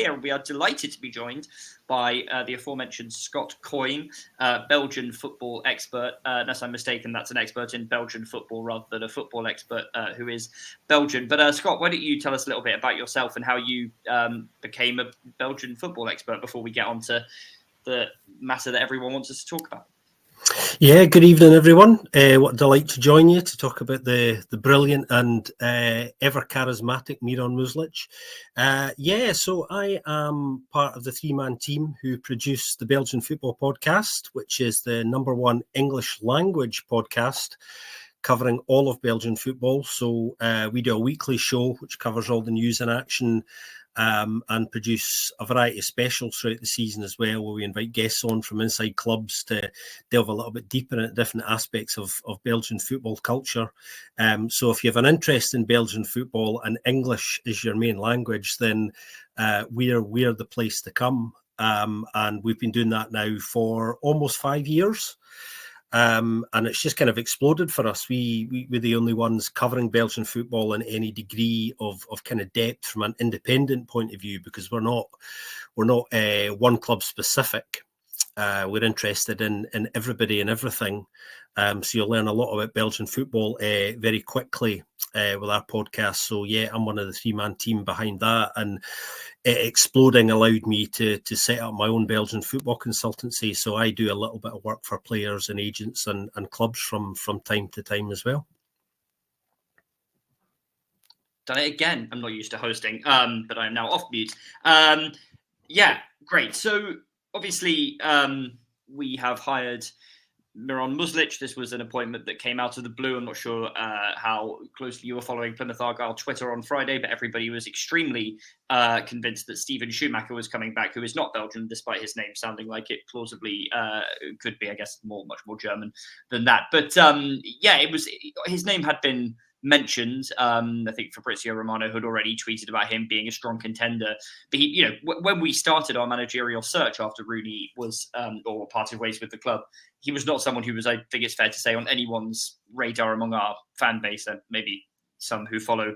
here. We are delighted to be joined by the aforementioned Scott Coyne, Belgian football expert. Unless I'm mistaken, that's an expert in Belgian football rather than a football expert who is Belgian. But Scott, why don't you tell us a little bit about yourself and how you became a Belgian football expert before we get on to the matter that everyone wants us to talk about? Yeah, good evening, everyone. What a delight to join you to talk about the brilliant and ever charismatic Miron Muslic. So I am part of the three-man team who produce the Belgian Football Podcast, which is the #1 English language podcast covering all of Belgian football. So we do a weekly show which covers all the news and action, and produce a variety of specials throughout the season as well, where we invite guests on from inside clubs to delve a little bit deeper into different aspects of Belgian football culture. So if you have an interest in Belgian football and English is your main language, then we're the place to come. And we've been doing that now for almost 5 years. And it's just kind of exploded for us. We're the only ones covering Belgian football in any degree of kind of depth from an independent point of view, because we're not one club specific. We're interested in everybody and everything. So you'll learn a lot about Belgian football very quickly with our podcast. So yeah, I'm one of the three-man team behind that, and exploding allowed me to set up my own Belgian football consultancy. So I do a little bit of work for players and agents and clubs from time to time as well. Done it again. I'm not used to hosting, but I'm now off mute. Yeah, great. So obviously we have hired Miron Muslic. This was an appointment that came out of the blue. I'm not sure how closely you were following Plymouth Argyle Twitter on Friday, but everybody was extremely convinced that Steven Schumacher was coming back, who is not Belgian, despite his name sounding like it plausibly could be, I guess, much more German than that. But his name had been mentioned. I think Fabrizio Romano had already tweeted about him being a strong contender. But when we started our managerial search after Rooney was or parted ways with the club, he was not someone who was, I think it's fair to say, on anyone's radar among our fan base, and maybe some who follow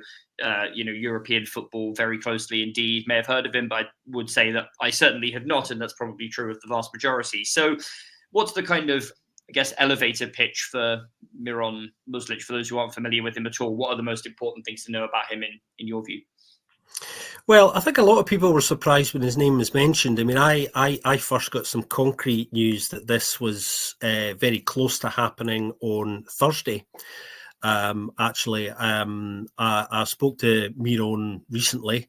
European football very closely indeed may have heard of him, but I would say that I certainly have not, and that's probably true of the vast majority. So what's the kind of, I guess, elevator pitch for Miron Muslic, for those who aren't familiar with him at all? What are the most important things to know about him in your view? Well, I think a lot of people were surprised when his name was mentioned. I mean, I first got some concrete news that this was very close to happening on Thursday. I spoke to Miron recently.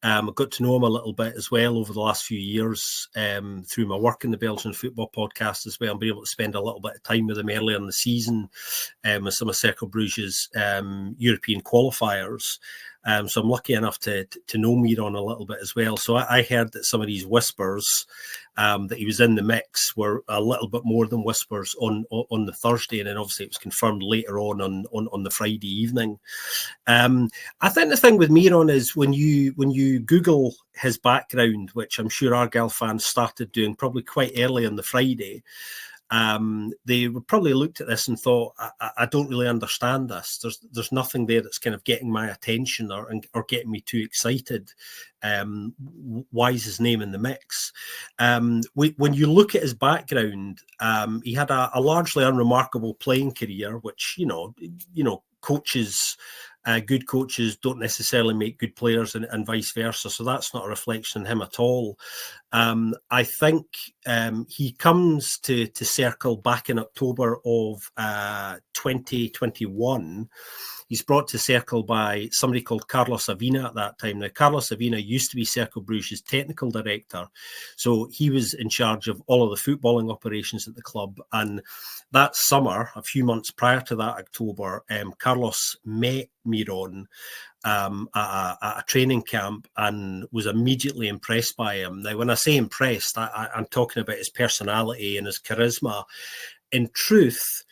I got to know him a little bit as well over the last few years through my work in the Belgian Football Podcast as well, and being able to spend a little bit of time with him earlier in the season with some of Cercle Bruges' European qualifiers. So I'm lucky enough to know Miron a little bit as well. So I heard that some of these whispers that he was in the mix were a little bit more than whispers on the Thursday, and then obviously it was confirmed later on the Friday evening. I think the thing with Miron is when you Google his background, which I'm sure Argyle fans started doing probably quite early on the Friday, they probably looked at this and thought, I don't really understand this. There's nothing there that's kind of getting my attention or getting me too excited. Why is his name in the mix? When you look at his background, he had a largely unremarkable playing career, which coaches. Good coaches don't necessarily make good players and vice versa. So that's not a reflection on him at all. I think he comes to Cercle back in October of 2021. He's brought to Cercle by somebody called Carlos Avina at that time. Now, Carlos Avina used to be Cercle Bruges' technical director. So he was in charge of all of the footballing operations at the club. And that summer, a few months prior to that October, Carlos met Miron at a training camp and was immediately impressed by him. Now, when I say impressed, I'm talking about his personality and his charisma. In truth,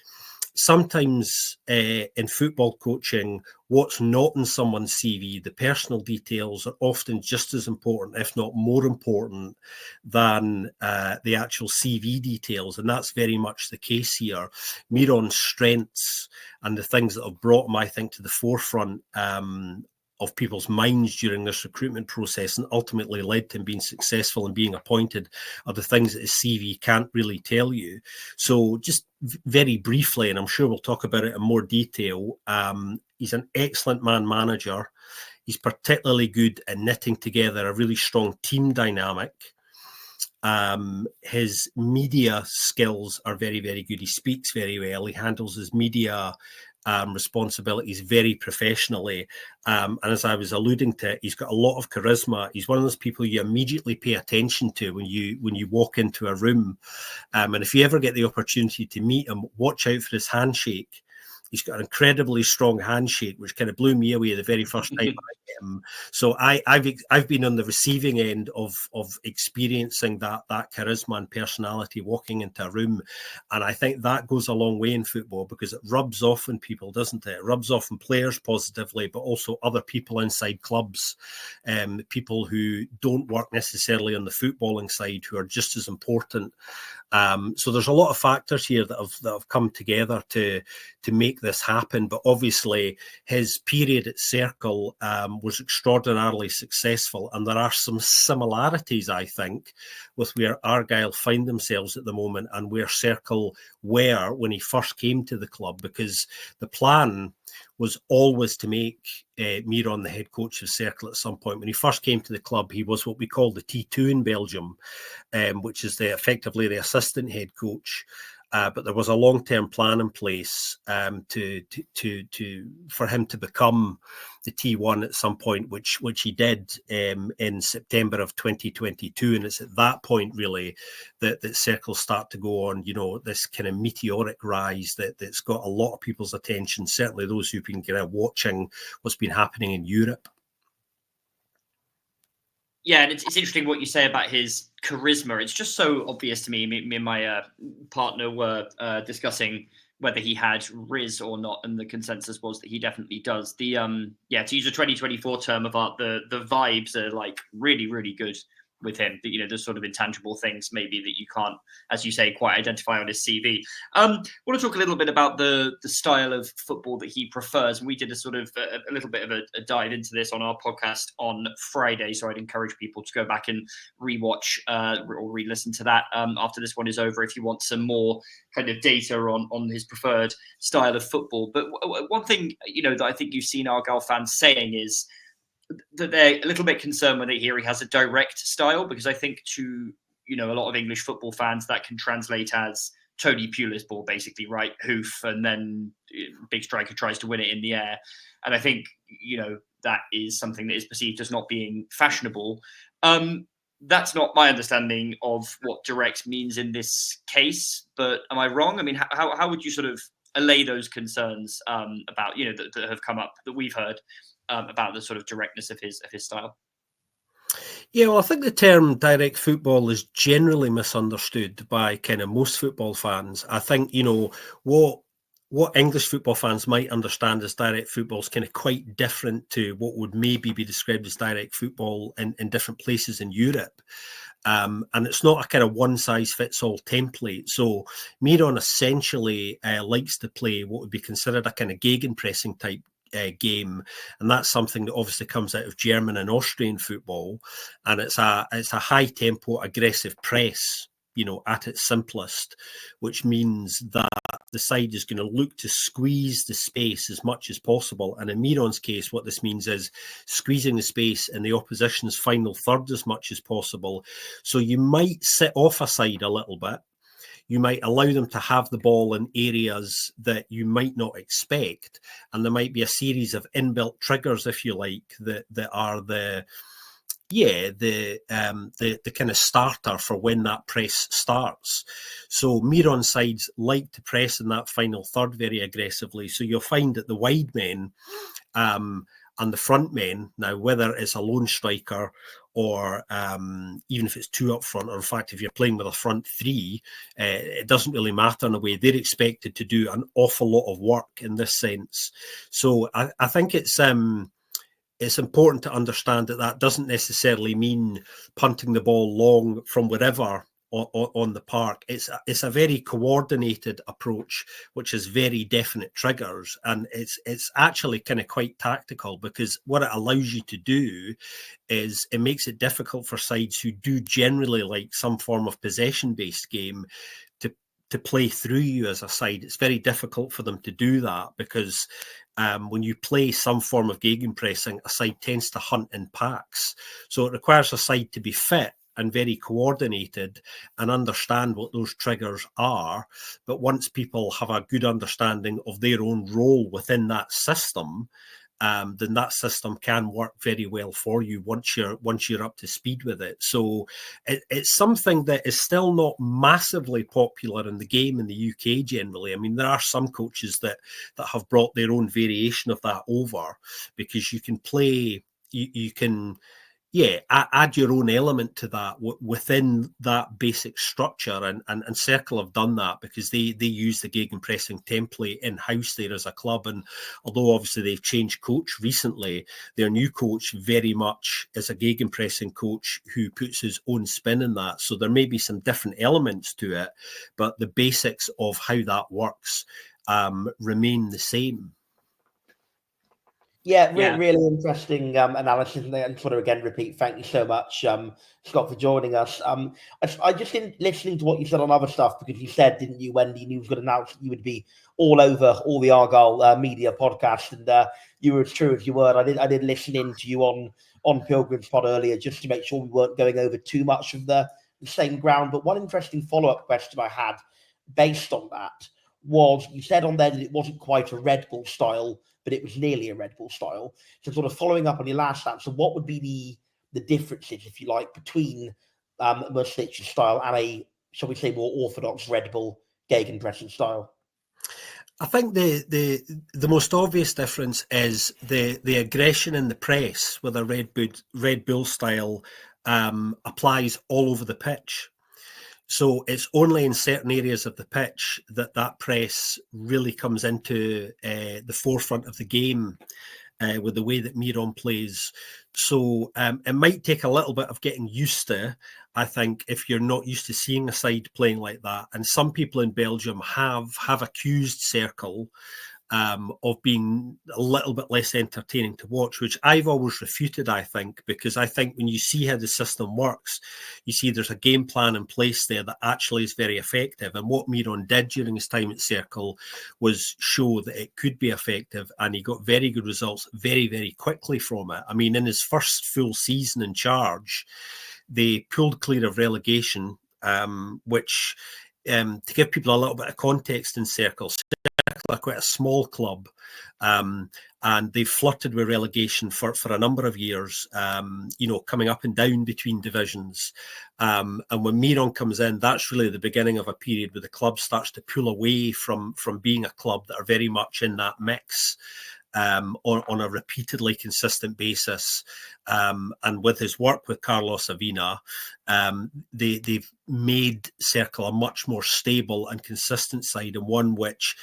sometimes in football coaching, what's not in someone's CV, the personal details are often just as important, if not more important, than the actual CV details. And that's very much the case here. Miron's strengths and the things that have brought him, I think, to the forefront of people's minds during this recruitment process and ultimately led to him being successful and being appointed are the things that his CV can't really tell you. So just very briefly, and I'm sure we'll talk about it in more detail, he's an excellent man manager. He's particularly good at knitting together a really strong team dynamic. His media skills are very, very good. He speaks very well. He handles his media responsibilities very professionally. And as I was alluding to, he's got a lot of charisma. He's one of those people you immediately pay attention to when you walk into a room. And if you ever get the opportunity to meet him, watch out for his handshake. He's got an incredibly strong handshake, which kind of blew me away the very first time I met him. So I've been on the receiving end of experiencing that charisma and personality walking into a room, and I think that goes a long way in football because it rubs off on people, doesn't it? It rubs off on players positively, but also other people inside clubs, people who don't work necessarily on the footballing side who are just as important. So there's a lot of factors here that have come together to make this happen. But obviously, his period at Cercle was extraordinarily successful, and there are some similarities, I think, with where Argyle find themselves at the moment and where Cercle were when he first came to the club, because the plan was always to make Miron the head coach of Cercle at some point. When he first came to the club, he was what we call the T2 in Belgium, which is effectively the assistant head coach. But there was a long-term plan in place for him to become the T1 at some point, which he did in September of 2022. And it's at that point, really, that Cercle start to go on, this kind of meteoric rise that's got a lot of people's attention, certainly those who've been kind of watching what's been happening in Europe. Yeah, and it's interesting what you say about his charisma. It's just so obvious to me. Me and my partner were discussing whether he had Riz or not, and the consensus was that he definitely does. The to use a 2024 term of art, the vibes are like really, really good with him. There's sort of intangible things maybe that you can't, as you say, quite identify on his CV. I want to talk a little bit about the style of football that he prefers. And we did a sort of a little bit of a dive into this on our podcast on Friday. So I'd encourage people to go back and rewatch or re-listen to that after this one is over if you want some more kind of data on his preferred style of football. But one thing, that I think you've seen Argyle fans saying is that they're a little bit concerned when they hear he has a direct style, because I think to a lot of English football fans that can translate as Tony Pulis ball, basically, right? Hoof, and then big striker tries to win it in the air. And I think that is something that is perceived as not being fashionable. That's not my understanding of what direct means in this case, but am I wrong? I mean, how would you sort of allay those concerns about that have come up that we've heard about the sort of directness of his style? Yeah, well, I think the term direct football is generally misunderstood by kind of most football fans. I think, what English football fans might understand as direct football is kind of quite different to what would maybe be described as direct football in different places in Europe. And it's not a kind of one-size-fits-all template. So Miron essentially likes to play what would be considered a kind of gegenpressing type game, and that's something that obviously comes out of German and Austrian football, and it's a high tempo aggressive press, at its simplest, which means that the side is going to look to squeeze the space as much as possible. And in Miron's case, what this means is squeezing the space in the opposition's final third as much as possible. So you might sit off a side a little bit. You might allow them to have the ball in areas that you might not expect. And there might be a series of inbuilt triggers, if you like, that are the kind of starter for when that press starts. So Miron sides like to press in that final third very aggressively. So you'll find that the wide men and the front men, now whether it's a lone striker or even if it's two up front, or in fact, if you're playing with a front three, it doesn't really matter in a way. They're expected to do an awful lot of work in this sense. So I think it's important to understand that doesn't necessarily mean punting the ball long from wherever on the park. It's a very coordinated approach, which has very definite triggers, and it's actually kind of quite tactical, because what it allows you to do is it makes it difficult for sides who do generally like some form of possession-based game to play through you as a side. It's very difficult for them to do that, because when you play some form of gegenpressing, a side tends to hunt in packs. So it requires a side to be fit and very coordinated and understand what those triggers are. But once people have a good understanding of their own role within that system, then that system can work very well for you once you're up to speed with it. So it's something that is still not massively popular in the game in the UK generally. I mean, there are some coaches that have brought their own variation of that over, because you can play, you can add your own element to that within that basic structure, and Circle have done that, because they use the gegenpressing template in-house there as a club. And although obviously they've changed coach recently, their new coach very much is a gegenpressing coach who puts his own spin in that. So there may be some different elements to it, but the basics of how that works remain the same. Yeah, really interesting analysis. And sort of again repeat, thank you so much, Scott, for joining us. I just been listening to what you said on other stuff, because you said, didn't you, when the news got announced, that you would be all over all the Argyle media podcasts, and you were as true as you were. I did listen in to you on Pilgrim's Pod earlier, just to make sure we weren't going over too much of the same ground. But one interesting follow-up question I had based on that was, you said on there that it wasn't quite a Red Bull style, but it was nearly a Red Bull style. So sort of following up on your last answer, what would be the differences, if you like, between Muslic's style and a, shall we say, more orthodox Red Bull gegenpressing style? I think the most obvious difference is the aggression in the press with a Red Bull style applies all over the pitch. So it's only in certain areas of the pitch that press really comes into the forefront of the game with the way that Miron plays. So it might take a little bit of getting used to, I think, if you're not used to seeing a side playing like that. And some people in Belgium have accused Circle of being a little bit less entertaining to watch, which I've always refuted, I think, because I think when you see how the system works, you see there's a game plan in place there that actually is very effective. And what Miron did during his time at Circle was show that it could be effective, and he got very good results very, very quickly from it. I mean, in his first full season in charge, they pulled clear of relegation, which, to give people a little bit of context in Circle are quite a small club, and they've flirted with relegation for a number of years, coming up and down between divisions. And when Miron comes in, that's really the beginning of a period where the club starts to pull away from being a club that are very much in that mix on a repeatedly consistent basis. And with his work with Carlos Avina, they've made Circle a much more stable and consistent side, and one which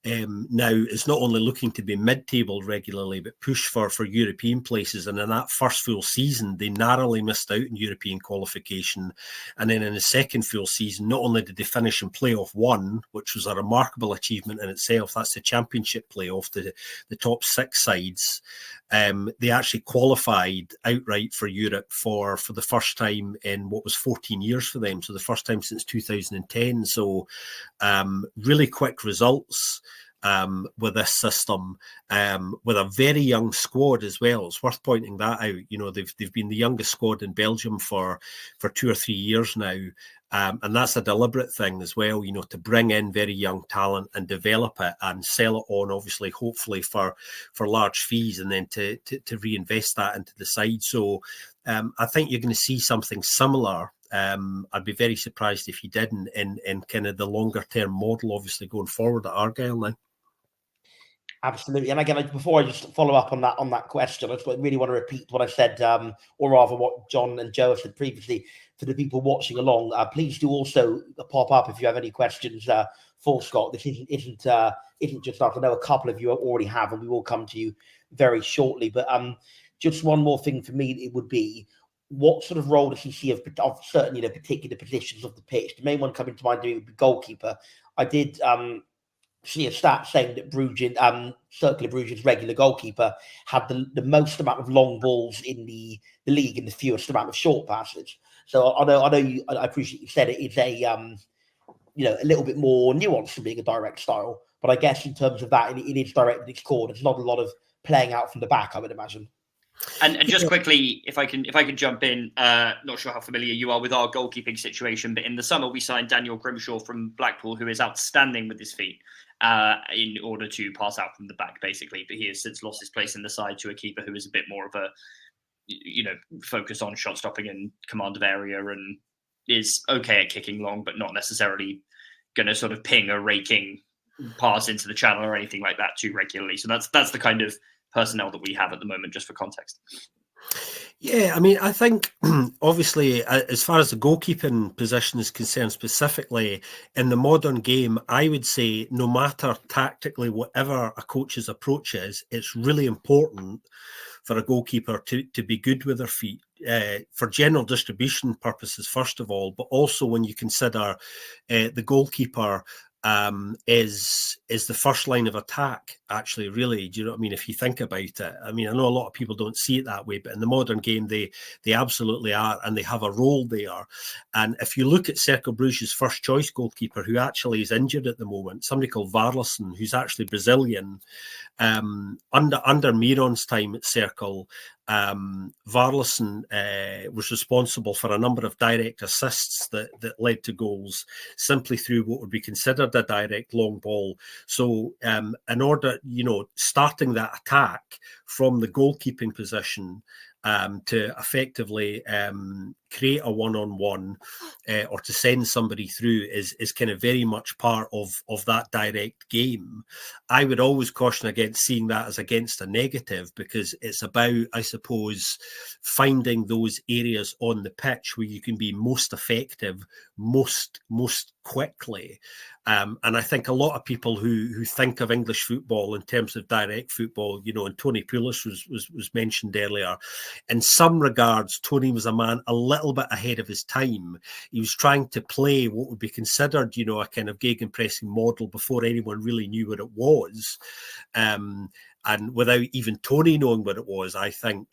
now is not only looking to be mid-table regularly, but push for European places. And in that first full season, they narrowly missed out in European qualification. And then in the second full season, not only did they finish in playoff 1, which was a remarkable achievement in itself, that's the championship playoff, the top 6 sides, they actually qualified outright for Europe for the first time in what was 14 years for them. So the first time since 2010. So really quick results with this system, with a very young squad as well. It's worth pointing that out. You know, they've been the youngest squad in Belgium for 2 or 3 years now. And that's a deliberate thing as well, you know, to bring in very young talent and develop it and sell it on, obviously, hopefully for large fees, and then to reinvest that into the side. So I think you're going to see something similar. I'd be very surprised if you didn't in kind of the longer term model, obviously, going forward at Argyle now. Absolutely. And again, before I just follow up on that question, I just really want to repeat what I said, or rather what John and Joe have said previously. For the people watching along, please do also pop up if you have any questions for Scott. This isn't just us. I know a couple of you already have, and we will come to you very shortly. But just one more thing for me, it would be, what sort of role does he see of certain, particular positions of the pitch? The main one coming to mind to me would be goalkeeper. I did see a stat saying that Cercle Bruges' regular goalkeeper had the most amount of long balls in the league and the fewest amount of short passes. So I appreciate you said it is a little bit more nuanced than being a direct style. But I guess in terms of that, it is direct at its core. There's not a lot of playing out from the back, I would imagine. And just quickly, if I can jump in, not sure how familiar you are with our goalkeeping situation, but in the summer we signed Daniel Grimshaw from Blackpool, who is outstanding with his feet in order to pass out from the back, basically. But he has since lost his place in the side to a keeper who is a bit more of a, focus on shot stopping and command of area, and is okay at kicking long, but not necessarily going to sort of ping a raking pass into the channel or anything like that too regularly. So that's the kind of personnel that we have at the moment, just for context. Yeah, I mean, I think obviously, as far as the goalkeeping position is concerned, specifically in the modern game, I would say no matter tactically whatever a coach's approach is, it's really important for a goalkeeper to be good with their feet, for general distribution purposes, first of all, but also when you consider the goalkeeper is the first line of attack, actually, really. Do you know what I mean? If you think about it, I mean, I know a lot of people don't see it that way, but in the modern game, they absolutely are, and they have a role there. And if you look at Cercle Bruges' first choice goalkeeper, who actually is injured at the moment, somebody called Varlason, who's actually Brazilian, under Miron's time at Cercle, Varlason was responsible for a number of direct assists that led to goals simply through what would be considered a direct long ball. So in order, starting that attack from the goalkeeping position to effectively create a one-on-one or to send somebody through is kind of very much part of that direct game. I would always caution against seeing that as against a negative, because it's about, I suppose, finding those areas on the pitch where you can be most effective, most quickly. And I think a lot of people who think of English football in terms of direct football, and Tony Pulis was mentioned earlier. In some regards, Tony was a man a little bit ahead of his time. He was trying to play what would be considered, a kind of gegenpressing model before anyone really knew what it was. And without even Tony knowing what it was, I think,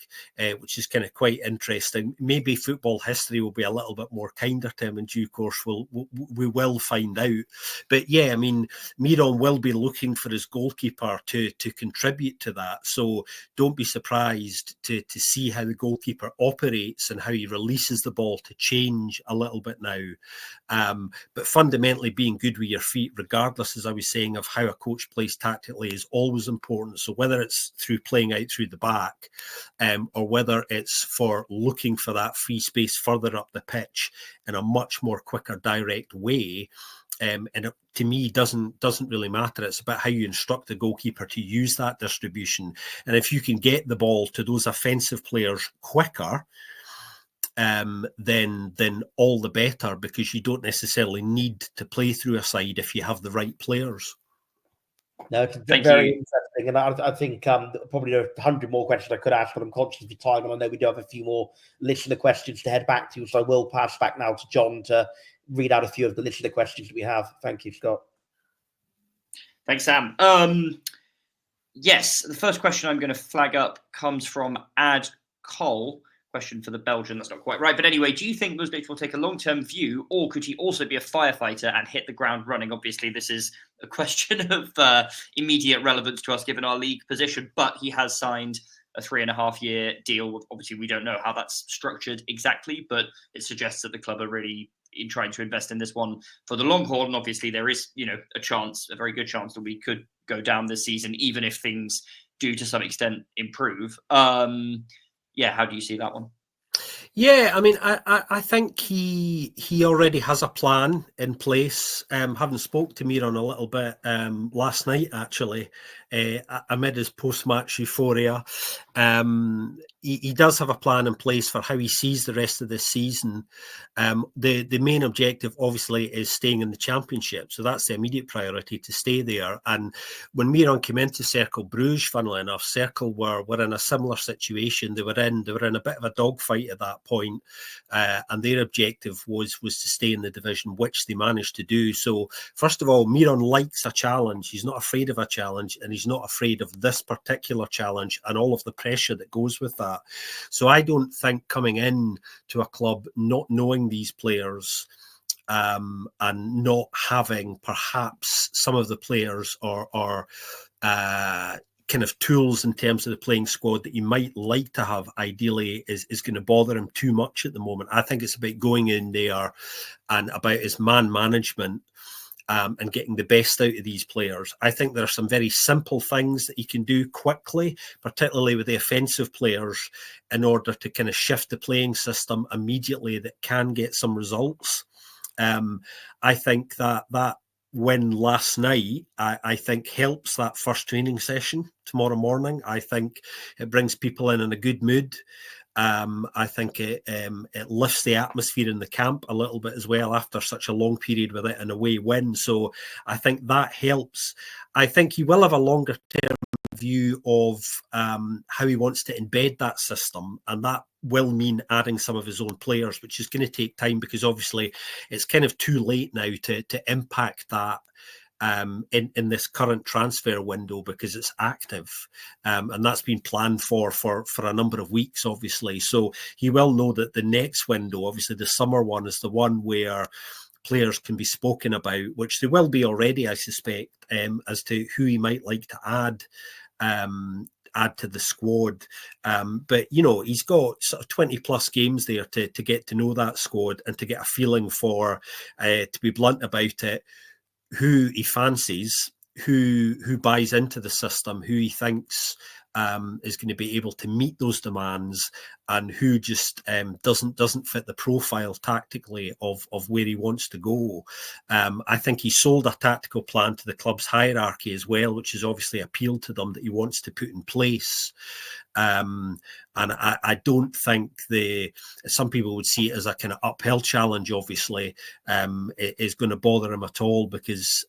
which is kind of quite interesting. Maybe football history will be a little bit more kinder to him in due course. We will find out. But yeah, I mean, Miron will be looking for his goalkeeper to contribute to that. So don't be surprised to see how the goalkeeper operates and how he releases the ball to change a little bit now. But fundamentally, being good with your feet, regardless, as I was saying, of how a coach plays tactically, is always important. So whether it's through playing out through the back or whether it's for looking for that free space further up the pitch in a much more quicker, direct way, and it, to me, doesn't really matter. It's about how you instruct the goalkeeper to use that distribution. And if you can get the ball to those offensive players quicker, then all the better, because you don't necessarily need to play through a side if you have the right players. No, it's very interesting, and I think probably there are 100 more questions I could ask, but I'm conscious of your time, and I know we do have a few more listener questions to head back to, so I will pass back now to John to read out a few of the listener questions that we have. Thank you, Scott. Thanks, Sam. Yes, the first question I'm going to flag up comes from Ad Cole. Question for the Belgian, that's not quite right. But anyway, do you think Muslic will take a long-term view, or could he also be a firefighter and hit the ground running? Obviously, this is a question of immediate relevance to us given our league position, but he has signed a 3.5-year deal. Obviously, we don't know how that's structured exactly, but it suggests that the club are really in trying to invest in this one for the long haul. And obviously, there is, a very good chance that we could go down this season, even if things do to some extent improve. Yeah, how do you see that one? Yeah, I mean, I think he already has a plan in place. Having spoke to Miran a little bit last night, actually, amid his post-match euphoria, he does have a plan in place for how he sees the rest of this season. The main objective, obviously, is staying in the Championship. So that's the immediate priority, to stay there. And when Miron came into Cercle Bruges, funnily enough, Cercle were in a similar situation. They were in a bit of a dogfight at that point, and their objective was to stay in the division, which they managed to do. So first of all, Miron likes a challenge. He's not afraid of a challenge, and he's not afraid of this particular challenge and all of the pressure that goes with that. So I don't think coming in to a club not knowing these players and not having perhaps some of the players or kind of tools in terms of the playing squad that you might like to have ideally is going to bother him too much at the moment. I think it's about going in there and about his man management and getting the best out of these players. I think there are some very simple things that he can do quickly, particularly with the offensive players, in order to kind of shift the playing system immediately that can get some results. I think that win last night, I think helps that first training session tomorrow morning. I think it brings people in a good mood. I think it lifts the atmosphere in the camp a little bit as well after such a long period without an away win. So I think that helps. I think he will have a longer term view of how he wants to embed that system, and that will mean adding some of his own players, which is going to take time because obviously it's kind of too late now to impact that in this current transfer window because it's active, and that's been planned for a number of weeks, obviously. So he will know that the next window, obviously the summer one, is the one where players can be spoken about, which they will be already, I suspect, as to who he might like to add to the squad. But, you know, he's got sort of 20 plus games there to get to know that squad and to get a feeling for, to be blunt about it, who he fancies, who buys into the system, who he thinks is going to be able to meet those demands, and who just doesn't fit the profile tactically of where he wants to go. I think he sold a tactical plan to the club's hierarchy as well, which has obviously appealed to them, that he wants to put in place. And I don't think some people would see it as a kind of uphill challenge, obviously, is going to bother him at all, because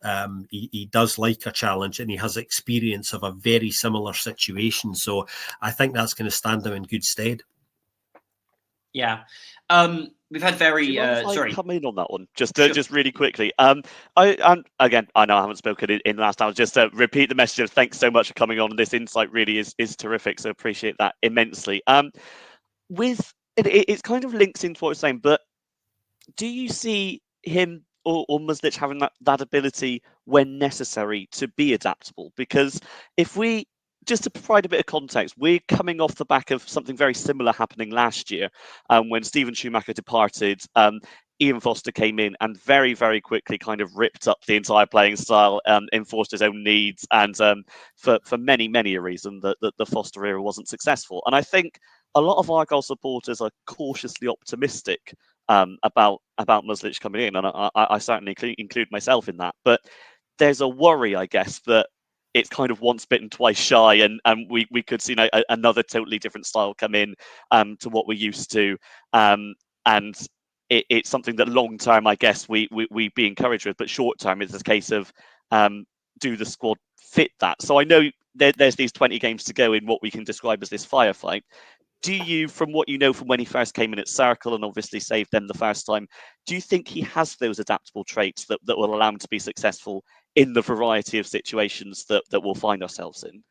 he does like a challenge and he has experience of a very similar situation. So I think that's going to stand him in good stead. Yeah. We've had very sorry. Come in on that one just Sure. just really quickly. I know I haven't spoken in the last hour. Just to repeat the message of thanks so much for coming on. This insight really is terrific. So appreciate that immensely. With it kind of links into what we're saying, but do you see him or Muslic having that ability when necessary to be adaptable? Because if we, just to provide a bit of context, we're coming off the back of something very similar happening last year when Steven Schumacher departed. Ian Foster came in and very, very quickly kind of ripped up the entire playing style, enforced his own needs, and for many, many a reason that the Foster era wasn't successful. And I think a lot of Argyle supporters are cautiously optimistic about Muslic coming in, and I certainly include myself in that. But there's a worry, I guess, that it's kind of once bitten, twice shy, and we could see another totally different style come in to what we're used to, and it's something that long term, I guess, we be encouraged with, but short term it's a case of do the squad fit that? So I know there's these 20 games to go in what we can describe as this firefight. Do you, from what you know from when he first came in at Cercle and obviously saved them the first time, do you think he has those adaptable traits that will allow him to be successful in the variety of situations that we'll find ourselves in?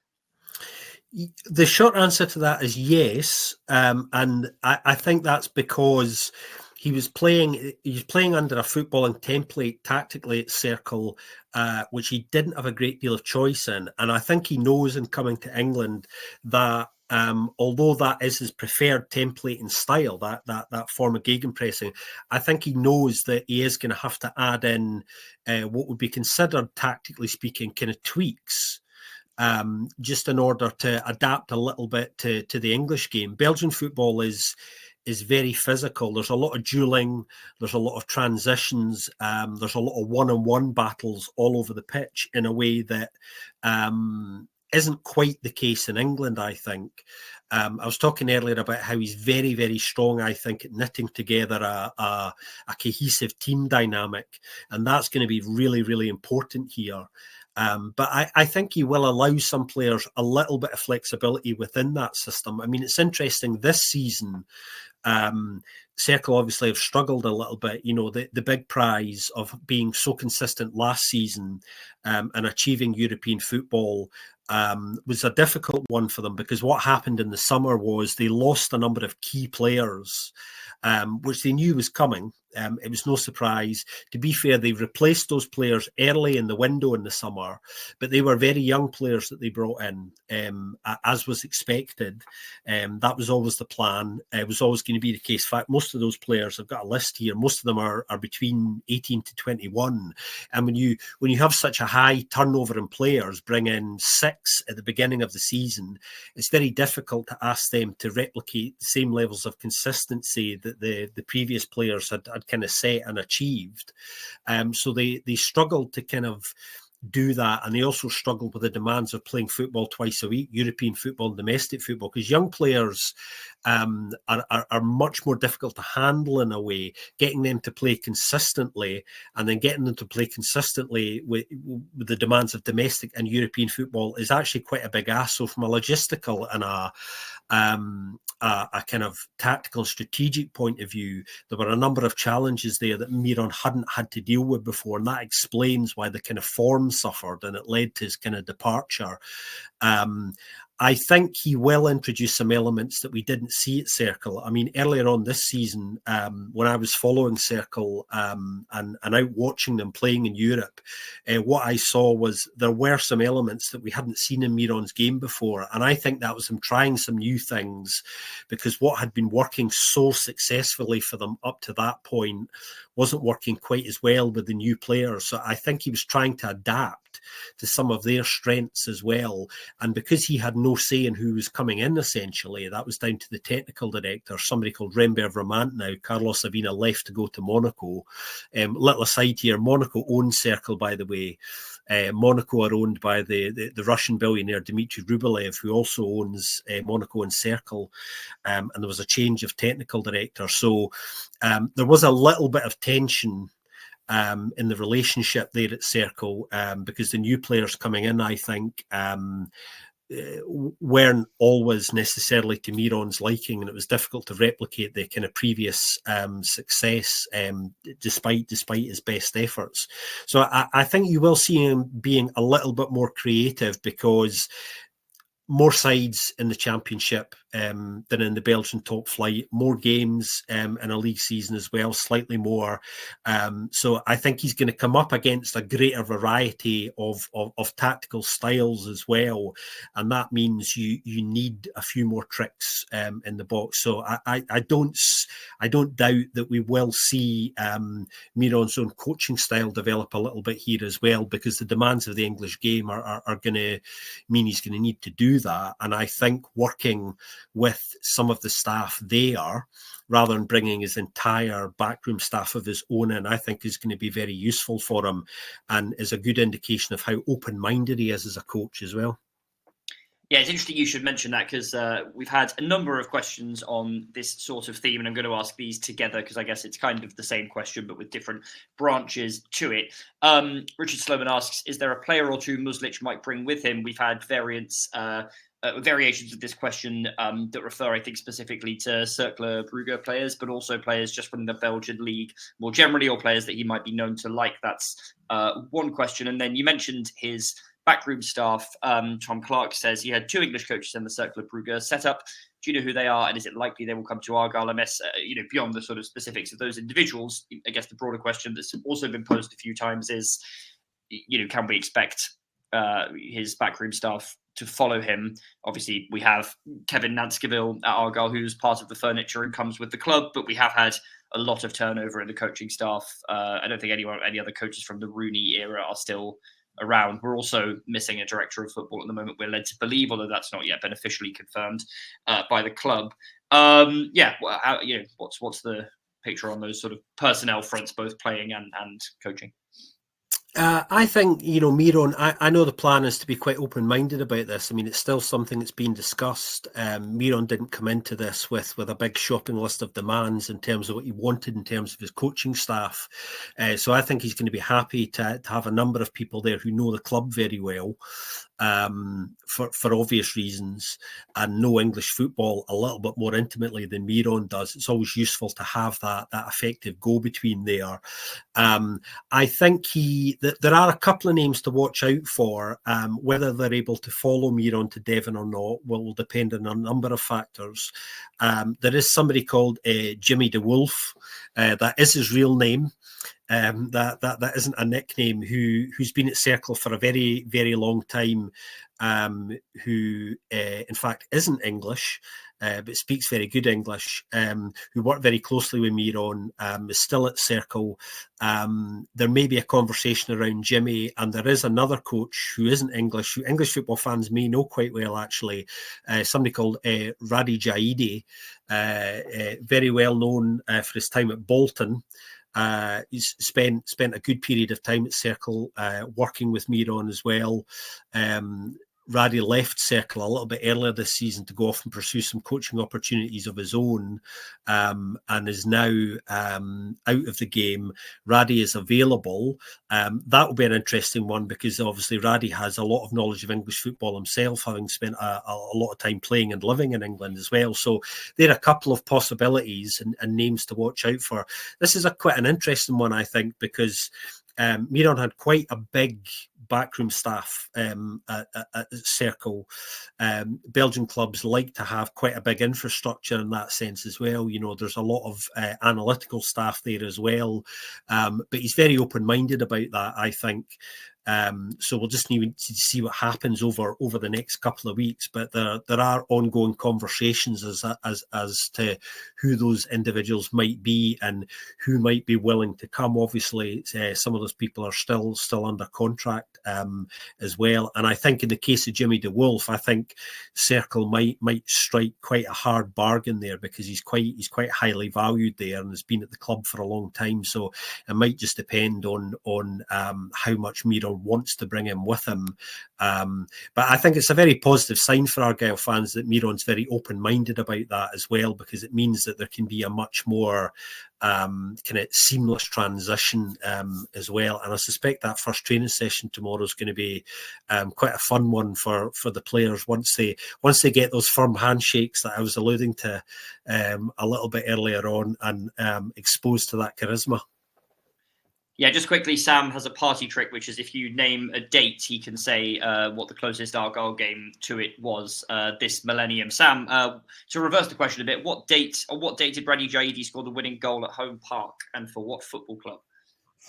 The short answer to that is yes. And I think that's because he was playing under a footballing template tactically at Cercle, which he didn't have a great deal of choice in. And I think he knows in coming to England that although that is his preferred template and style, that form of gegenpressing, I think he knows that he is going to have to add in what would be considered, tactically speaking, kind of tweaks, just in order to adapt a little bit to the English game. Belgian football is very physical. There's a lot of dueling, there's a lot of transitions, there's a lot of one-on-one battles all over the pitch in a way that isn't quite the case in England, I think. I was talking earlier about how he's very, very strong, I think, at knitting together a cohesive team dynamic. And that's going to be really, really important here. But I think he will allow some players a little bit of flexibility within that system. I mean, it's interesting this season. Cercle obviously have struggled a little bit. You know, the big prize of being so consistent last season and achieving European football was a difficult one for them, because what happened in the summer was they lost a number of key players, which they knew was coming. It was no surprise. To be fair, they replaced those players early in the window in the summer, but they were very young players that they brought in, as was expected. That was always the plan. It was always going to be the case. In fact, most of those players, I've got a list here, most of them are between 18 to 21. And when you have such a high turnover in players, bring in 6 at the beginning of the season, it's very difficult to ask them to replicate the same levels of consistency that the previous players had kind of set and achieved. So they struggled to kind of do that, and they also struggled with the demands of playing football twice a week, European football and domestic football, because young players are much more difficult to handle in a way. Getting them to play consistently and then getting them to play consistently with the demands of domestic and European football is actually quite a big ask. So from a logistical and a kind of tactical and strategic point of view, there were a number of challenges there that Miron hadn't had to deal with before, and that explains why the kind of form suffered and it led to his kind of departure. I think he will introduce some elements that we didn't see at Cercle. I mean, earlier on this season, when I was following Cercle and out watching them playing in Europe, what I saw was there were some elements that we hadn't seen in Miron's game before. And I think that was him trying some new things, because what had been working so successfully for them up to that point wasn't working quite as well with the new players. So I think he was trying to adapt to some of their strengths as well. And because he had no say in who was coming in, essentially, that was down to the technical director, somebody called Rembert Vermant now. Carlos Savina left to go to Monaco. Little aside here, Monaco owns Cercle, by the way. Monaco are owned by the Russian billionaire Dmitry Rublev, who also owns Monaco and Cercle. And there was a change of technical director. So there was a little bit of tension in the relationship there at Cercle, because the new players coming in, I think, weren't always necessarily to Miron's liking, and it was difficult to replicate the kind of previous success despite his best efforts. So I think you will see him being a little bit more creative, because more sides in the Championship than in the Belgian top flight, more games in a league season as well, slightly more. So I think he's going to come up against a greater variety of tactical styles as well. And that means you need a few more tricks in the box. So I don't doubt that we will see Miron's own coaching style develop a little bit here as well, because the demands of the English game are going to mean he's going to need to do that. And I think working with some of the staff there, rather than bringing his entire backroom staff of his own in, I think is going to be very useful for him, and is a good indication of how open-minded he is as a coach as well. Yeah, it's interesting you should mention that, because we've had a number of questions on this sort of theme, and I'm going to ask these together because I guess it's kind of the same question but with different branches to it. Richard Sloman asks, is there a player or two Muslic might bring with him? We've had variations of this question that refer, I think, specifically to Cercle Brugge players, but also players just from the Belgian league more generally, or players that he might be known to like. That's one question. And then you mentioned his backroom staff. Tom Clark says he had 2 English coaches in the Cercle Brugge setup. Do you know who they are, and is it likely they will come to Argyle MS? Beyond the sort of specifics of those individuals, I guess the broader question that's also been posed a few times is, can we expect his backroom staff to follow him? Obviously, we have Kevin Nanskeville at Argyle, who's part of the furniture and comes with the club, but we have had a lot of turnover in the coaching staff. I don't think any other coaches from the Rooney era are still around. We're also missing a director of football at the moment, we're led to believe, although that's not yet been officially confirmed by the club. What's the picture on those sort of personnel fronts, both playing and coaching? I think, Miron, I know the plan is to be quite open-minded about this. I mean, it's still something that's being discussed. Miron didn't come into this with a big shopping list of demands in terms of what he wanted in terms of his coaching staff. So I think he's going to be happy to have a number of people there who know the club very well, for obvious reasons, and know English football a little bit more intimately than Miron does. It's always useful to have that effective go-between there. I think there are a couple of names to watch out for. Whether they're able to follow Miron to Devon or not will depend on a number of factors. There is somebody called Jimmy de Wolf. That is his real name. That isn't a nickname. Who's been at Circle for a very, very long time. Who in fact isn't English, but speaks very good English. Who worked very closely with Miron. Is still at Circle. There may be a conversation around Jimmy, and there is another coach who isn't English, who English football fans may know quite well actually. Somebody called Radi Jaidi, very well known for his time at Bolton. He's spent a good period of time at Circle, working with Miron as well. Raddy left Circle a little bit earlier this season to go off and pursue some coaching opportunities of his own, and is now out of the game. Raddy is available. That will be an interesting one because obviously Raddy has a lot of knowledge of English football himself, having spent a lot of time playing and living in England as well. So there are a couple of possibilities and names to watch out for. This is quite an interesting one, I think, because Miron had quite a big backroom staff at Circle. Belgian clubs like to have quite a big infrastructure in that sense as well. There's a lot of analytical staff there as well. But he's very open-minded about that, I think. So we'll just need to see what happens over the next couple of weeks. But there are ongoing conversations as to who those individuals might be and who might be willing to come. Obviously, some of those people are still under contract as well. And I think in the case of Jimmy de Wolf, I think Circle might strike quite a hard bargain there because he's quite highly valued there and has been at the club for a long time. So it might just depend on how much Miron wants to bring him with him. But I think it's a very positive sign for Argyle fans that Miron's very open-minded about that as well, because it means that there can be a much more kind of seamless transition as well. And I suspect that first training session tomorrow is going to be quite a fun one for the players once they get those firm handshakes that I was alluding to a little bit earlier on and exposed to that charisma. Yeah, just quickly, Sam has a party trick, which is if you name a date, he can say what the closest Argyle game to it was this millennium. Sam, to reverse the question a bit, what date did Brady Jaidi score the winning goal at Home Park, and for what football club?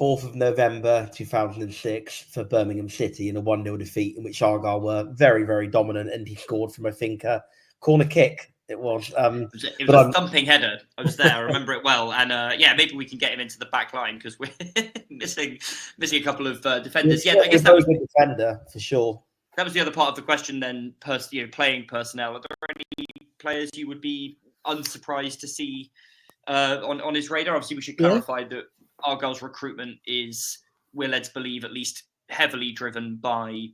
4th of November 2006 for Birmingham City in a 1-0 defeat in which Argyle were very, very dominant, and he scored from, I think, a corner kick. It was it was a thumping header. I was there. I remember it well. And maybe we can get him into the back line because we're missing a couple of defenders. Yeah, I guess that was a defender for sure. That was the other part of the question. Then, playing personnel. Are there any players you would be unsurprised to see on his radar? Obviously, we should clarify that Argyle's recruitment is, we're led to believe, at least heavily driven by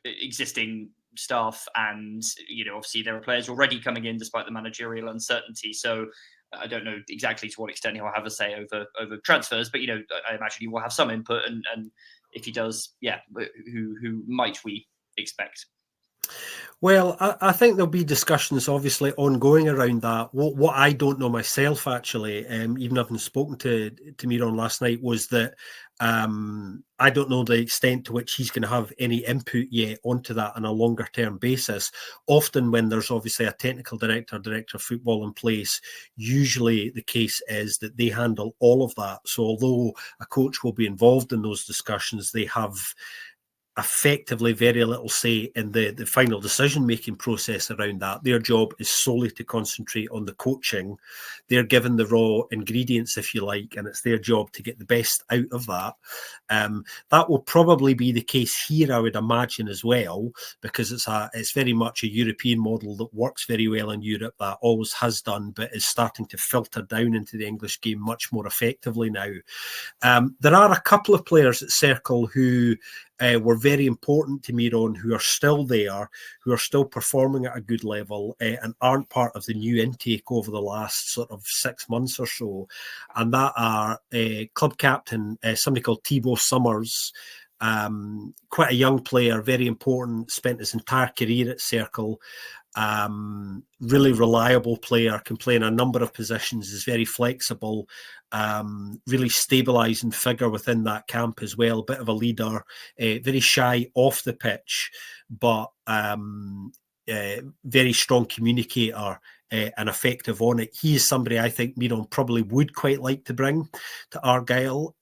existing staff, and obviously there are players already coming in despite the managerial uncertainty. So I don't know exactly to what extent he'll have a say over transfers, but I imagine he will have some input, and if he does, who might we expect? Well, I think there'll be discussions obviously ongoing around that. What I don't know myself, actually, even having spoken to Miron last night, was that I don't know the extent to which he's going to have any input yet onto that on a longer term basis. Often when there's obviously a technical director of football in place, usually the case is that they handle all of that. So although a coach will be involved in those discussions, they have effectively very little say in the final decision-making process around that. Their job is solely to concentrate on the coaching. They're given the raw ingredients, if you like, and it's their job to get the best out of that. That will probably be the case here, I would imagine, as well, because it's very much a European model that works very well in Europe, that always has done, but is starting to filter down into the English game much more effectively now. There are a couple of players at Circle who were very important to Miron, who are still there, who are still performing at a good level, and aren't part of the new intake over the last sort of 6 months or so. And that are club captain, somebody called Thibaut Summers, quite a young player, very important, spent his entire career at Circle. Really reliable player, can play in a number of positions, is very flexible, really stabilising figure within that camp as well, a bit of a leader, very shy off the pitch, but very strong communicator and effective on it. He is somebody I think Miron probably would quite like to bring to Argyle.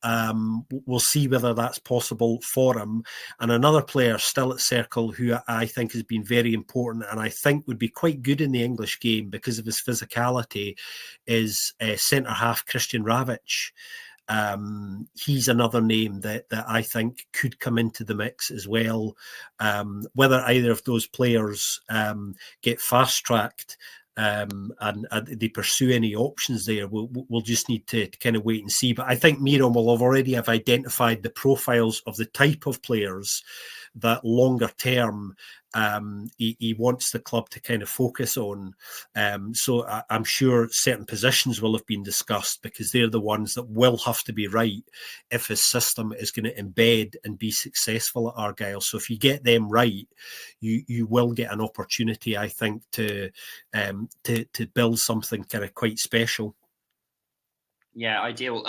We'll see whether that's possible for him. And another player still at Circle who I think has been very important and I think would be quite good in the English game because of his physicality is centre-half Christian Ravic. He's another name that I think could come into the mix as well. Whether either of those players get fast-tracked and they pursue any options there, we'll just need to kind of wait and see. But I think Miron will already have identified the profiles of the type of players that longer term he wants the club to kind of focus on. So I'm sure certain positions will have been discussed because they're the ones that will have to be right if his system is going to embed and be successful at Argyle. So if you get them right, you will get an opportunity, I think, to build something kind of quite special. Yeah, ideal.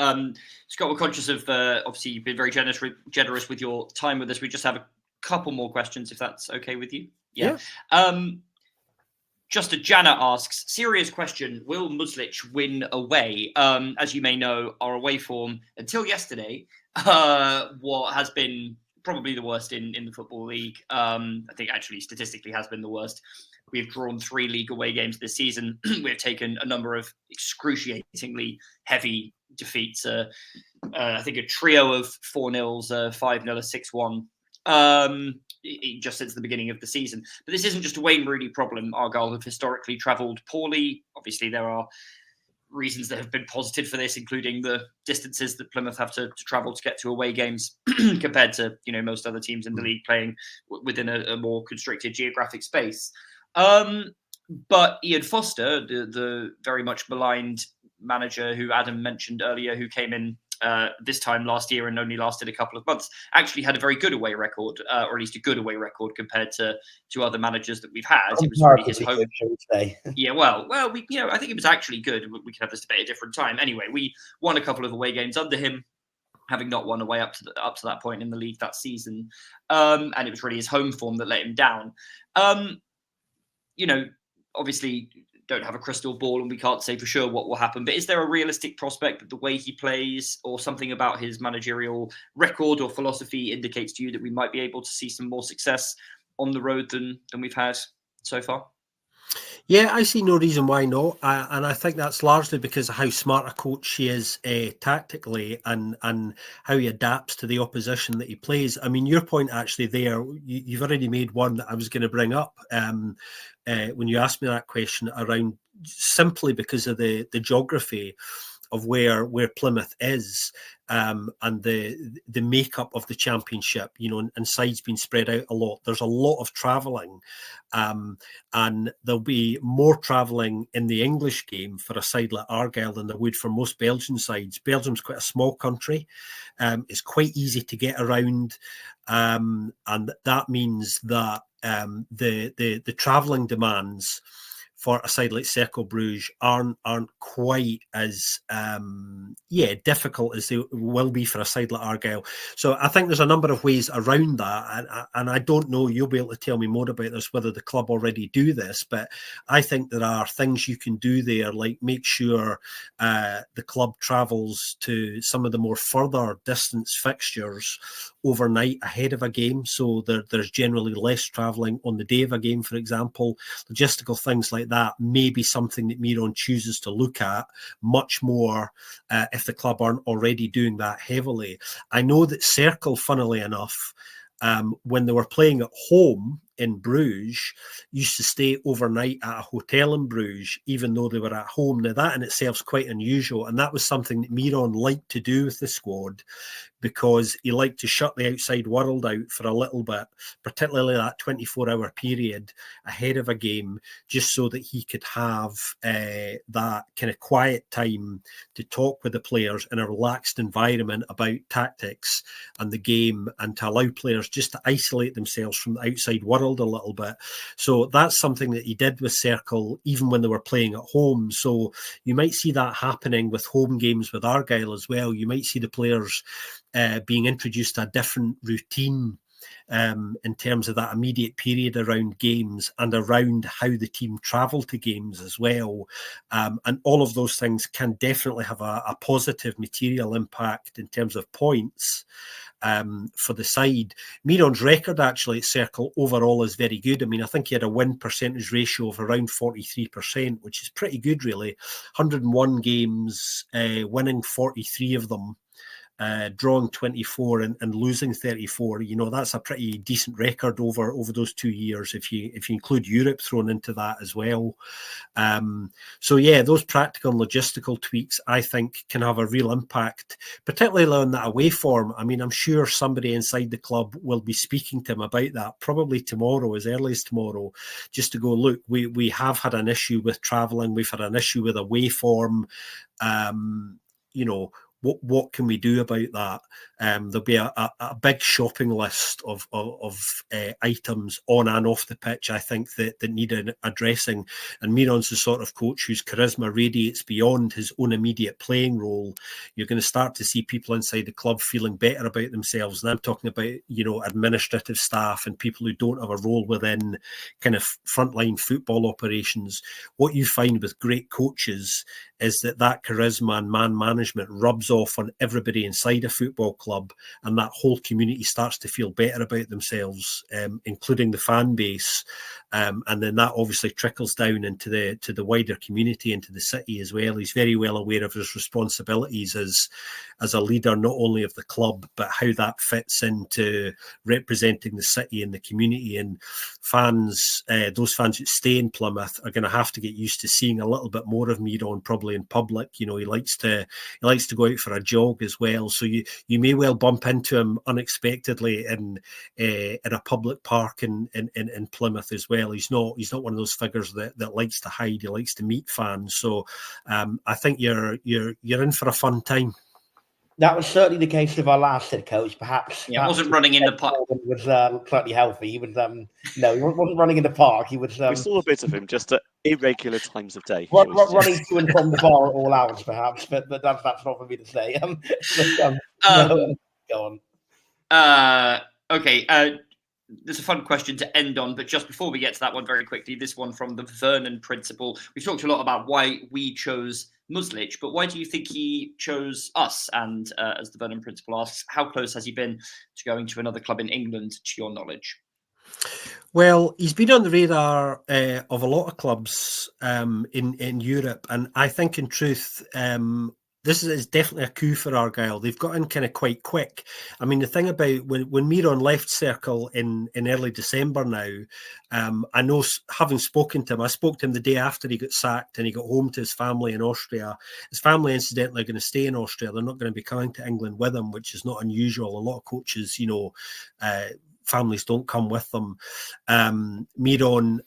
Scott, we're conscious of obviously you've been very generous with your time with us. We just have a couple more questions, if that's okay with you. Yeah. Just a Jana asks, serious question, will Muslic win away? As you may know, our away form until yesterday what has been probably the worst in the Football League. I think actually statistically has been the worst. We've drawn 3 league away games this season. We've taken a number of excruciatingly heavy defeats. I think a trio of 4-0s, 5-0, a 6-1. Just since the beginning of the season. But this isn't just a Wayne Rooney problem. Argyle have historically travelled poorly. Obviously, there are reasons that have been positive for this, including the distances that Plymouth have to travel to get to away games compared to most other teams in the league playing within a more constricted geographic space. But Ian Foster, the very much maligned manager who Adam mentioned earlier, who came in this time last year and only lasted a couple of months, actually had a very good away record, or at least a good away record compared to other managers that we've had. It was really his home. Yeah, well, I think it was actually good. We can have this debate at a different time. Anyway, we won a couple of away games under him, having not won away up to that point in the league that season, and it was really his home form that let him down. Obviously don't have a crystal ball and we can't say for sure what will happen, but is there a realistic prospect that the way he plays or something about his managerial record or philosophy indicates to you that we might be able to see some more success on the road than we've had so far? Yeah, I see no reason why not. And I think that's largely because of how smart a coach he is tactically and how he adapts to the opposition that he plays. I mean, your point actually there, you've already made one that I was going to bring up when you asked me that question around simply because of the geography of where Plymouth is and the makeup of the championship, and sides being spread out a lot. There's a lot of travelling and there'll be more travelling in the English game for a side like Argyle than there would for most Belgian sides. Belgium's quite a small country. It's quite easy to get around and that means that the travelling demands for a side like Cercle Bruges aren't quite as difficult as they will be for a side like Argyle. So I think there's a number of ways around that, and I don't know, you'll be able to tell me more about this, whether the club already do this, but I think there are things you can do there, like make sure the club travels to some of the more further distance fixtures overnight ahead of a game, so there's generally less travelling on the day of a game, for example. Logistical things like that may be something that Miron chooses to look at much more if the club aren't already doing that heavily. I know that Cercle, funnily enough, when they were playing at home in Bruges, used to stay overnight at a hotel in Bruges, even though they were at home. Now, that in itself is quite unusual, and that was something that Miron liked to do with the squad, because he liked to shut the outside world out for a little bit, particularly that 24-hour period ahead of a game, just so that he could have that kind of quiet time to talk with the players in a relaxed environment about tactics and the game, and to allow players just to isolate themselves from the outside world a little bit. So that's something that he did with Cercle, even when they were playing at home. So you might see that happening with home games with Argyle as well. You might see the players being introduced to a different routine in terms of that immediate period around games and around how the team travel to games as well. And all of those things can definitely have a positive material impact in terms of points for the side. Miron's record actually at Cercle overall is very good. I mean, I think he had a win percentage ratio of around 43%, which is pretty good, really. 101 games, winning 43 of them. Drawing 24 and losing 34, that's a pretty decent record over those 2 years, if you include Europe thrown into that as well. So yeah, those practical and logistical tweaks, I think, can have a real impact, particularly on that away form. I mean, I'm sure somebody inside the club will be speaking to him about that, probably tomorrow, as early as tomorrow, just to go, look, we have had an issue with travelling, we've had an issue with away form, What can we do about that? There'll be a big shopping list of items on and off the pitch, I think, that need addressing. And Miron's the sort of coach whose charisma radiates beyond his own immediate playing role. You're going to start to see people inside the club feeling better about themselves. And I'm talking about, administrative staff and people who don't have a role within kind of frontline football operations. What you find with great coaches is that charisma and man management rubs off on everybody inside a football club, and that whole community starts to feel better about themselves, including the fan base, and then that obviously trickles down into the wider community, into the city as well. He's very well aware of his responsibilities as a leader, not only of the club, but how that fits into representing the city and the community. And fans, those fans who stay in Plymouth, are going to have to get used to seeing a little bit more of Miron, probably in public. He likes to go out for a jog as well, so you may well bump into him unexpectedly in a public park in Plymouth as well. He's not one of those figures that likes to hide. He likes to meet fans. So I think you're in for a fun time. That was certainly the case with our last head coach. Perhaps wasn't running in the park. Was slightly healthy. He was no, he wasn't running in the park. He was. We saw a bit of him just at irregular times of day. Running to and from the bar at all hours, perhaps, but that's not for me to say. No, go on. Okay. There's a fun question to end on, but just before we get to that one, very quickly, this one from the Vernon principal. We've talked a lot about why we chose Muslic, but why do you think he chose us? And as the Vernon principal asks, how close has he been to going to another club in England, to your knowledge? Well, he's been on the radar of a lot of clubs in Europe, and I think in truth, this is definitely a coup for Argyle. They've got in kind of quite quick. I mean, the thing about when Miron left Cercle in early December now, I know, having spoken to him, I spoke to him the day after he got sacked and he got home to his family in Austria. His family, incidentally, are going to stay in Austria. They're not going to be coming to England with him, which is not unusual. A lot of coaches, families don't come with them. Miron,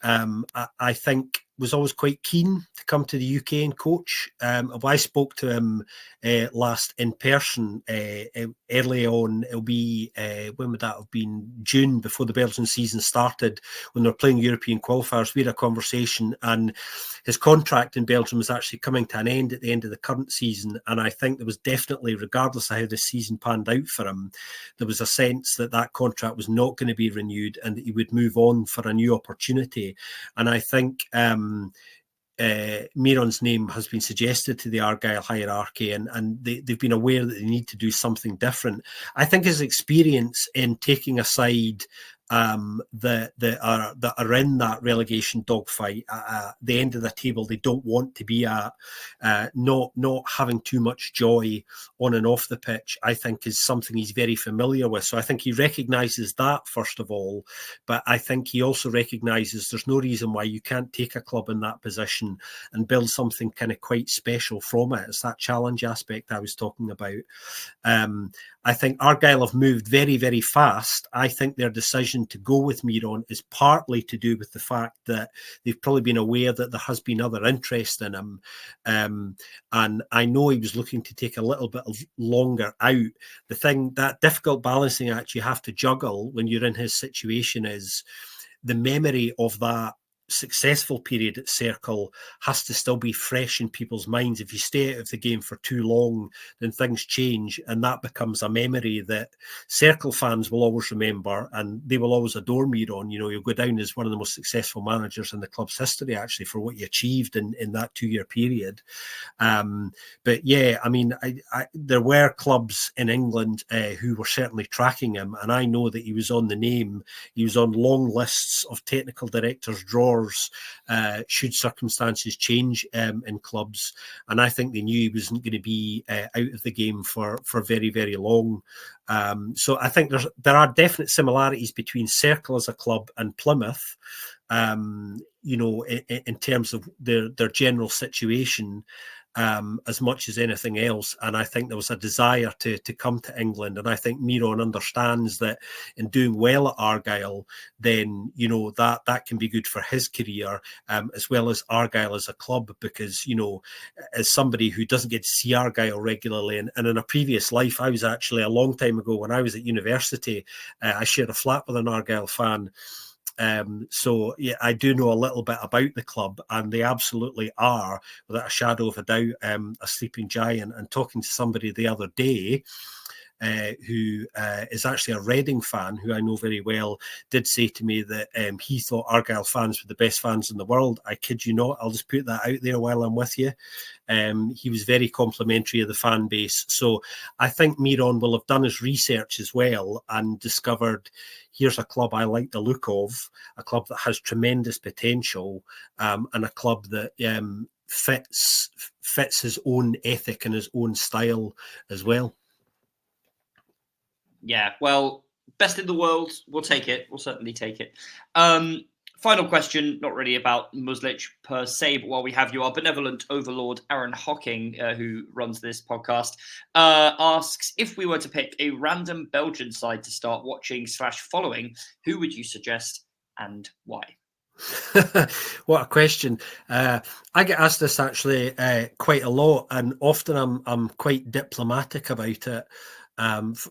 I think was always quite keen to come to the UK and coach. I spoke to him last in person early on. It'll be, when would that have been? June, before the Belgian season started, when they're playing European qualifiers. We had a conversation, and his contract in Belgium was actually coming to an end at the end of the current season. And I think there was definitely, regardless of how this season panned out for him, there was a sense that that contract was not going to be renewed and that he would move on for a new opportunity. And I think Miron's name has been suggested to the Argyle hierarchy, and they've been aware that they need to do something different. I think his experience in taking a side that are in that relegation dogfight at the end of the table they don't want to be at, not having too much joy on and off the pitch, I think is something he's very familiar with. So I think he recognises that, first of all, but I think he also recognises there's no reason why you can't take a club in that position and build something kind of quite special from it. It's that challenge aspect I was talking about. I think Argyle have moved very, very fast. I think their decision to go with Miron is partly to do with the fact that they've probably been aware that there has been other interest in him. And I know he was looking to take a little bit longer out. The thing, that difficult balancing act you have to juggle when you're in his situation is the memory of that successful period at Circle has to still be fresh in people's minds. If you stay out of the game for too long, then things change, and that becomes a memory that Circle fans will always remember, and they will always adore Miron. You know, you'll go down as one of the most successful managers in the club's history, actually, for what he achieved in that 2-year period. But yeah, I mean, there were clubs in England who were certainly tracking him, and I know that he was on the name. He was on long lists of technical directors' drawers should circumstances change in clubs, and I think they knew he wasn't going to be out of the game for very, very long. So I think there are definite similarities between Circle as a club and Plymouth, you know, in terms of their general situation, as much as anything else. And I think there was a desire to come to England, and I think Miron understands that in doing well at Argyle, then, you know, that can be good for his career, as well as Argyle as a club, because, you know, as somebody who doesn't get to see Argyle regularly, and in a previous life, I was actually, a long time ago when I was at university, I shared a flat with an Argyle fan. So yeah, I do know a little bit about the club, and they absolutely are, without a shadow of a doubt, a sleeping giant. And talking to somebody the other day who is actually a Reading fan, who I know very well, did say to me that he thought Argyle fans were the best fans in the world. I kid you not. I'll just put that out there while I'm with you. He was very complimentary of the fan base. So I think Miron will have done his research as well and discovered, here's a club I like the look of, a club that has tremendous potential, and a club that fits his own ethic and his own style as well. Yeah, well, best in the world. We'll take it. We'll certainly take it. Final question, not really about Muslic per se, but while we have you, our benevolent overlord, Aaron Hocking, who runs this podcast, asks, if we were to pick a random Belgian side to start watching/following, who would you suggest and why? What a question. I get asked this actually quite a lot, and often I'm quite diplomatic about it.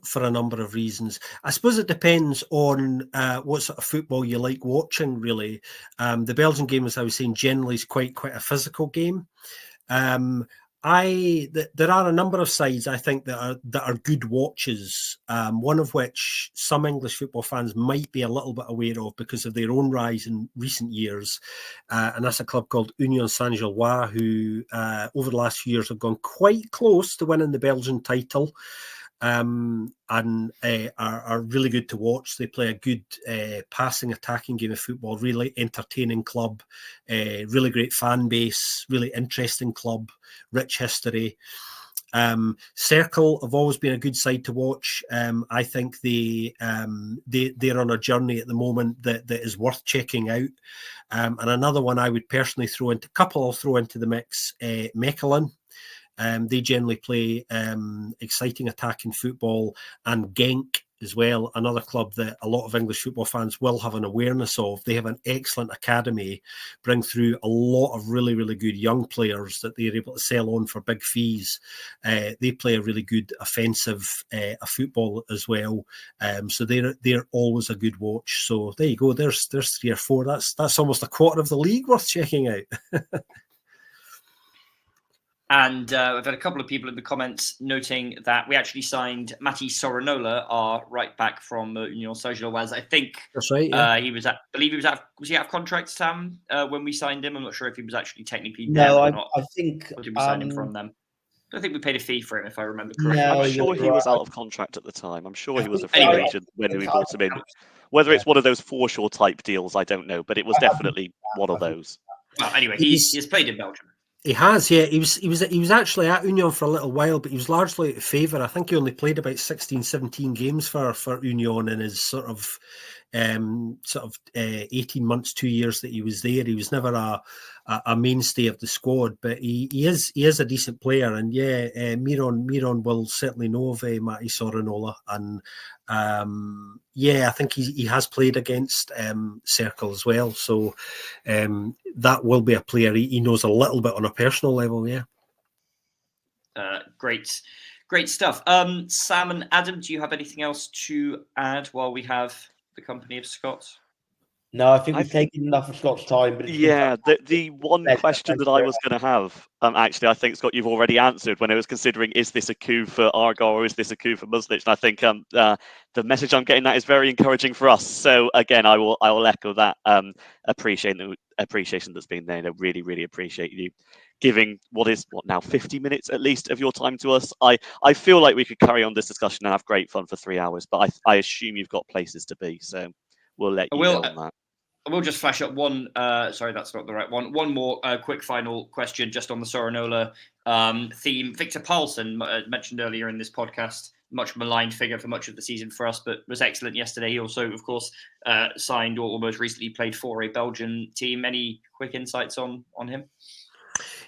For a number of reasons. I suppose it depends on what sort of football you like watching, really. The Belgian game, as I was saying, generally is quite a physical game. There are a number of sides, I think, that are good watches, one of which some English football fans might be a little bit aware of because of their own rise in recent years, and that's a club called Union Saint-Gilloise, who over the last few years have gone quite close to winning the Belgian title. And are really good to watch. They play a good passing, attacking game of football, really entertaining club, really great fan base, really interesting club, rich history. Circle have always been a good side to watch. I think they're on a journey at the moment that is worth checking out. And another one I would personally throw into the mix, Mechelen. They generally play exciting attacking football, and Genk as well, another club that a lot of English football fans will have an awareness of. They have an excellent academy, bring through a lot of really, really good young players that they're able to sell on for big fees. They play a really good offensive football as well. So they're always a good watch. So there you go. There's 3 or 4. That's almost a quarter of the league worth checking out. And we've had a couple of people in the comments noting that we actually signed Matti Soranola, our right back from Union Saint-Gilloise. I think That's right. Yeah. was out of contract, Sam, when we signed him. I'm not sure if he was actually technically No, there or not. I think. Or did we sign him from them? I don't think we paid a fee for him, if I remember correctly. No, I'm sure you're he was right. out of contract at the time. I'm sure he was a free Anyway. agent when we brought him in. Whether it's one of those foreshore type deals, I don't know, but it was definitely one of those. Well, anyway, he's played in Belgium. He has, yeah. He was actually at Union for a little while, but he was largely out of favour. I think he only played about 16, 17 games for Union in his sort of 18 months, 2 years that he was there. He was never a mainstay of the squad, but he is a decent player. And yeah, Miron will certainly know of Matti Soranola, and I think he has played against Circle as well. So that will be a player he knows a little bit on a personal level. Yeah. Great stuff. Sam and Adam, do you have anything else to add while we have the company of Scott? No, I think we've taken enough of Scott's time. But the one question that I was going to have, actually, I think, Scott, you've already answered when I was considering, is this a coup for Argyle or is this a coup for Muslic? And I think the message I'm getting that is very encouraging for us. So again, I will echo that appreciation that's been there. I really, really appreciate you giving what now 50 minutes at least of your time to us. I feel like we could carry on this discussion and have great fun for 3 hours, but I assume you've got places to be, so we'll let you know on that. I will just flash up one. Sorry, that's not the right one. One more quick final question, just on the Soranola theme. Victor Palson, mentioned earlier in this podcast, much maligned figure for much of the season for us, but was excellent yesterday. He also, of course, signed or almost recently played for a Belgian team. Any quick insights on him?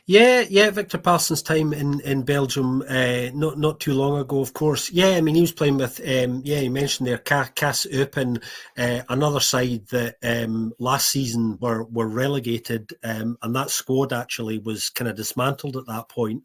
Yeah, Victor Parsons' time in Belgium, not too long ago, of course. Yeah, I mean, he was playing with, you mentioned there, Cass Eupen, another side that last season were relegated, and that squad actually was kind of dismantled at that point.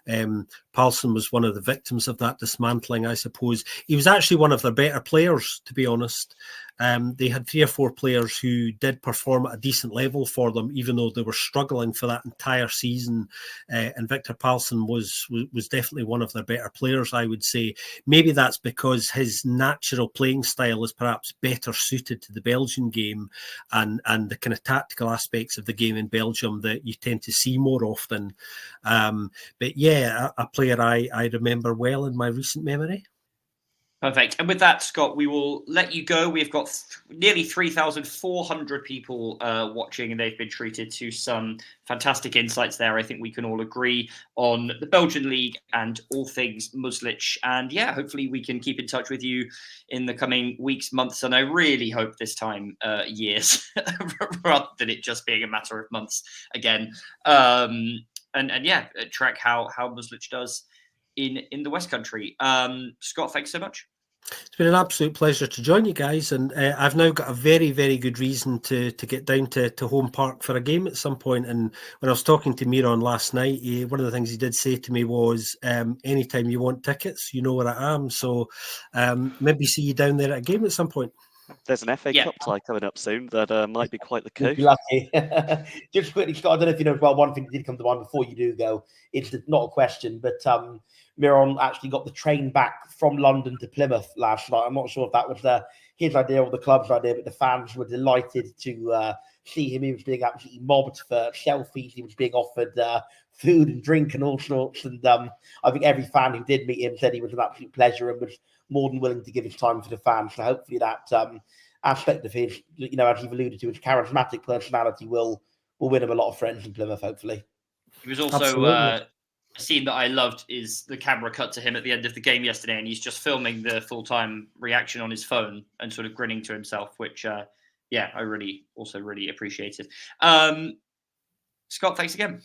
Palson was one of the victims of that dismantling, I suppose. He was actually one of their better players, to be honest. They had 3 or 4 players who did perform at a decent level for them, even though they were struggling for that entire season. And Victor Palson was definitely one of their better players, I would say. Maybe that's because his natural playing style is perhaps better suited to the Belgian game and the kind of tactical aspects of the game in Belgium that you tend to see more often. But yeah, a player I remember well in my recent memory. Perfect. And with that, Scott, we will let you go. We've got nearly 3,400 people watching, and they've been treated to some fantastic insights there. I think we can all agree on the Belgian League and all things Muslic. And yeah, hopefully we can keep in touch with you in the coming weeks, months, and I really hope this time years, rather than it just being a matter of months again. And yeah, track how Muslic does in the West Country. Scott, thanks so much. It's been an absolute pleasure to join you guys, and I've now got a very, very good reason to get down to Home Park for a game at some point. And when I was talking to Miron last night, one of the things he did say to me was, anytime you want tickets, you know where I am. So maybe see you down there at a game at some point. There's an FA Cup tie coming up soon that might be quite the coup. You'd be lucky. Just quickly, Scott, I don't know if you know as well, one thing that did come to mind before you do go, it's not a question, but Miron actually got the train back from London to Plymouth last night. I'm not sure if that was his idea or the club's idea, but the fans were delighted to see him. He was being absolutely mobbed for selfies. He was being offered food and drink and all sorts. And I think every fan who did meet him said he was an absolute pleasure and was more than willing to give his time for the fans. So hopefully that aspect of his, as you've alluded to, his charismatic personality will win him a lot of friends in Plymouth, hopefully. He was also a scene that I loved is the camera cut to him at the end of the game yesterday, and he's just filming the full-time reaction on his phone and sort of grinning to himself, which, I really appreciated. Scott, thanks again.